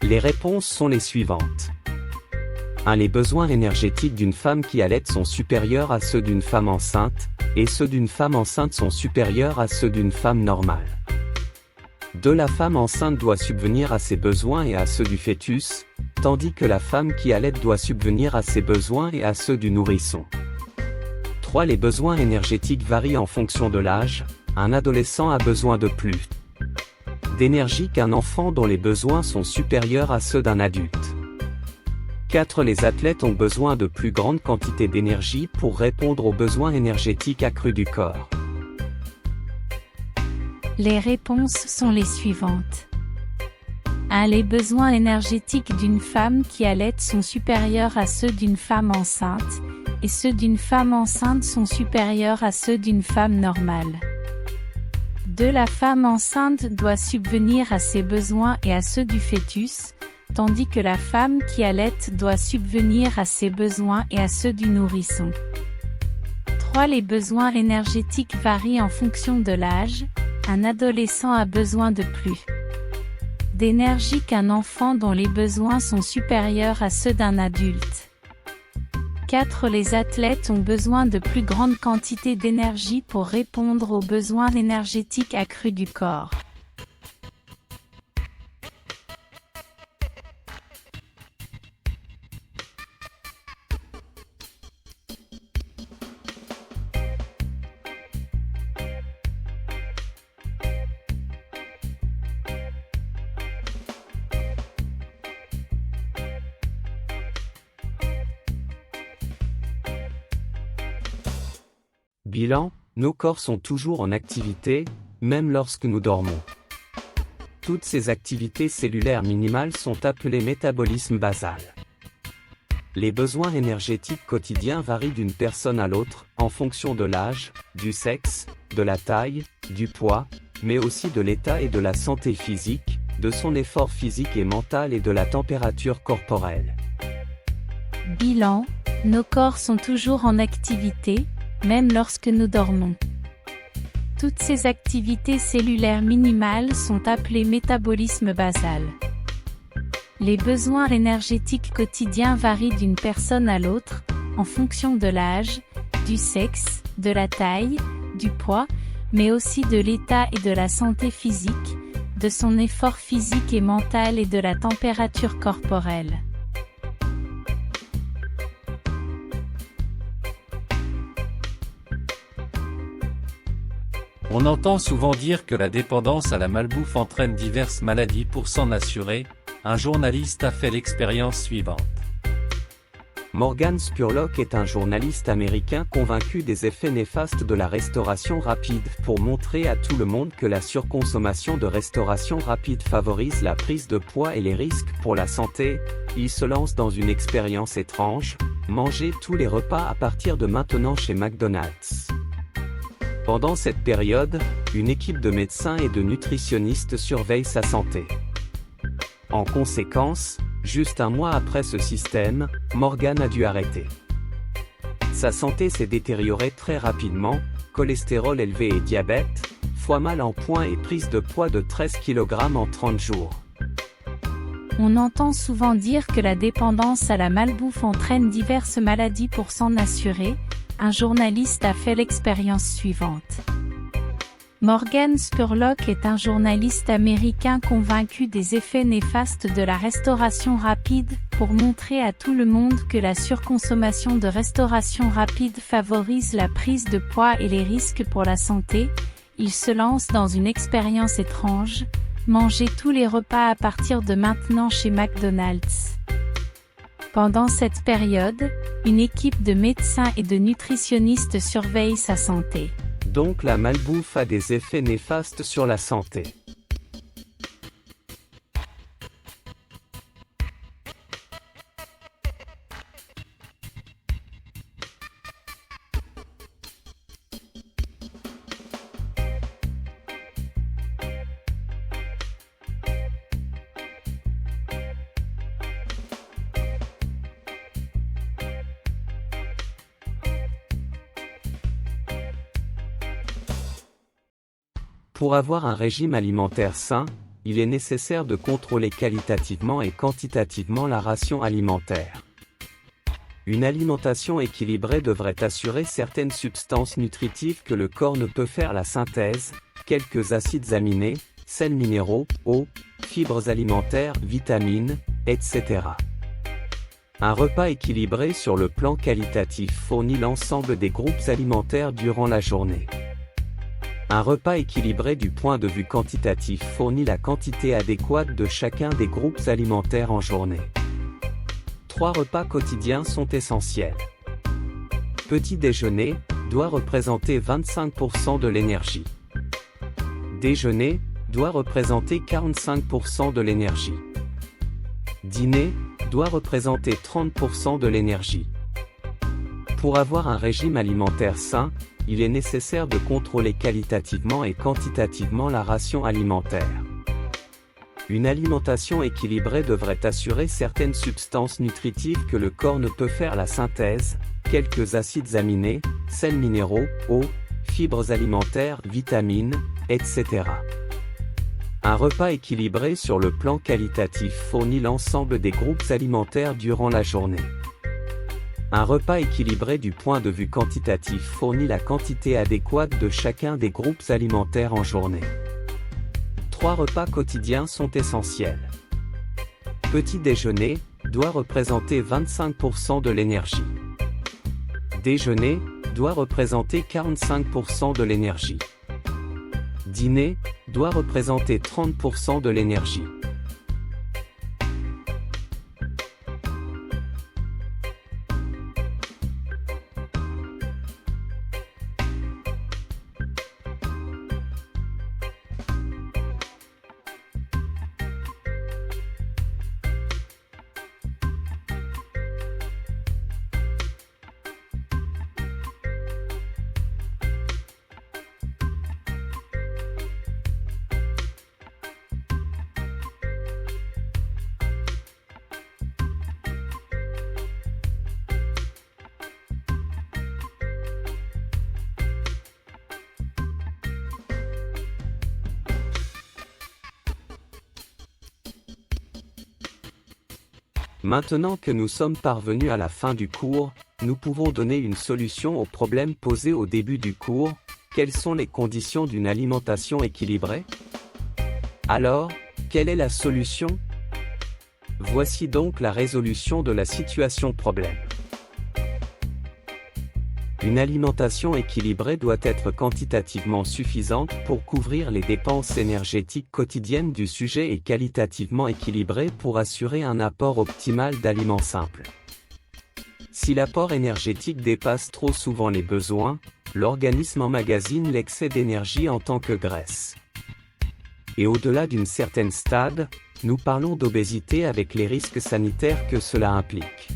Les réponses sont les suivantes. 1. Les besoins énergétiques d'une femme qui allaite sont supérieurs à ceux d'une femme enceinte, et ceux d'une femme enceinte sont supérieurs à ceux d'une femme normale. 2. La femme enceinte doit subvenir à ses besoins et à ceux du fœtus, tandis que la femme qui allaite doit subvenir à ses besoins et à ceux du nourrisson. 3. Les besoins énergétiques varient en fonction de l'âge. Un adolescent a besoin de plus d'énergie qu'un enfant dont les besoins sont supérieurs à ceux d'un adulte. 4. Les athlètes ont besoin de plus grandes quantités d'énergie pour répondre aux besoins énergétiques accrus du corps. Les réponses sont les suivantes. 1. Les besoins énergétiques d'une femme qui allaite sont supérieurs à ceux d'une femme enceinte, et ceux d'une femme enceinte sont supérieurs à ceux d'une femme normale. 2. La femme enceinte doit subvenir à ses besoins et à ceux du fœtus, tandis que la femme qui allaite doit subvenir à ses besoins et à ceux du nourrisson. 3. Les besoins énergétiques varient en fonction de l'âge. Un adolescent a besoin de plus d'énergie qu'un enfant dont les besoins sont supérieurs à ceux d'un adulte. 4. Les athlètes ont besoin de plus grandes quantités d'énergie pour répondre aux besoins énergétiques accrus du corps. Bilan, nos corps sont toujours en activité, même lorsque nous dormons. Toutes ces activités cellulaires minimales sont appelées métabolisme basal. Les besoins énergétiques quotidiens varient d'une personne à l'autre, en fonction de l'âge, du sexe, de la taille, du poids, mais aussi de l'état et de la santé physique, de son effort physique et mental et de la température corporelle. Bilan, nos corps sont toujours en activité, même lorsque nous dormons. Toutes ces activités cellulaires minimales sont appelées métabolisme basal. Les besoins énergétiques quotidiens varient d'une personne à l'autre, en fonction de l'âge, du sexe, de la taille, du poids, mais aussi de l'état et de la santé physique, de son effort physique et mental et de la température corporelle. On entend souvent dire que la dépendance à la malbouffe entraîne diverses maladies. Pour s'en assurer, un journaliste a fait l'expérience suivante. Morgan Spurlock est un journaliste américain convaincu des effets néfastes de la restauration rapide pour montrer à tout le monde que la surconsommation de restauration rapide favorise la prise de poids et les risques pour la santé. Il se lance dans une expérience étrange, manger tous les repas à partir de maintenant chez McDonald's. Pendant cette période, une équipe de médecins et de nutritionnistes surveille sa santé. En conséquence, juste un mois après ce système, Morgan a dû arrêter. Sa santé s'est détériorée très rapidement, cholestérol élevé et diabète, foie mal en point et prise de poids de 13 kg en 30 jours. On entend souvent dire que la dépendance à la malbouffe entraîne diverses maladies. Pour s'en assurer, un journaliste a fait l'expérience suivante. Morgan Spurlock est un journaliste américain convaincu des effets néfastes de la restauration rapide, pour montrer à tout le monde que la surconsommation de restauration rapide favorise la prise de poids et les risques pour la santé. Il se lance dans une expérience étrange, manger tous les repas à partir de maintenant chez McDonald's. Pendant cette période, une équipe de médecins et de nutritionnistes surveille sa santé. Donc la malbouffe a des effets néfastes sur la santé. Pour avoir un régime alimentaire sain, il est nécessaire de contrôler qualitativement et quantitativement la ration alimentaire. Une alimentation équilibrée devrait assurer certaines substances nutritives que le corps ne peut faire la synthèse, quelques acides aminés, sels minéraux, eau, fibres alimentaires, vitamines, etc. Un repas équilibré sur le plan qualitatif fournit l'ensemble des groupes alimentaires durant la journée. Un repas équilibré du point de vue quantitatif fournit la quantité adéquate de chacun des groupes alimentaires en journée. 3 repas quotidiens sont essentiels. Petit déjeuner doit représenter 25% de l'énergie. Déjeuner doit représenter 45% de l'énergie. Dîner doit représenter 30% de l'énergie. Pour avoir un régime alimentaire sain, il est nécessaire de contrôler qualitativement et quantitativement la ration alimentaire. Une alimentation équilibrée devrait assurer certaines substances nutritives que le corps ne peut faire la synthèse, quelques acides aminés, sels minéraux, eau, fibres alimentaires, vitamines, etc. Un repas équilibré sur le plan qualitatif fournit l'ensemble des groupes alimentaires durant la journée. Un repas équilibré du point de vue quantitatif fournit la quantité adéquate de chacun des groupes alimentaires en journée. 3 repas quotidiens sont essentiels. Petit déjeuner doit représenter 25% de l'énergie. Déjeuner doit représenter 45% de l'énergie. Dîner doit représenter 30% de l'énergie. Maintenant que nous sommes parvenus à la fin du cours, nous pouvons donner une solution aux problèmes posés au début du cours. Quelles sont les conditions d'une alimentation équilibrée? Alors, quelle est la solution? Voici donc la résolution de la situation problème. Une alimentation équilibrée doit être quantitativement suffisante pour couvrir les dépenses énergétiques quotidiennes du sujet et qualitativement équilibrée pour assurer un apport optimal d'aliments simples. Si l'apport énergétique dépasse trop souvent les besoins, l'organisme emmagasine l'excès d'énergie en tant que graisse. Et au-delà d'une certaine stade, nous parlons d'obésité avec les risques sanitaires que cela implique.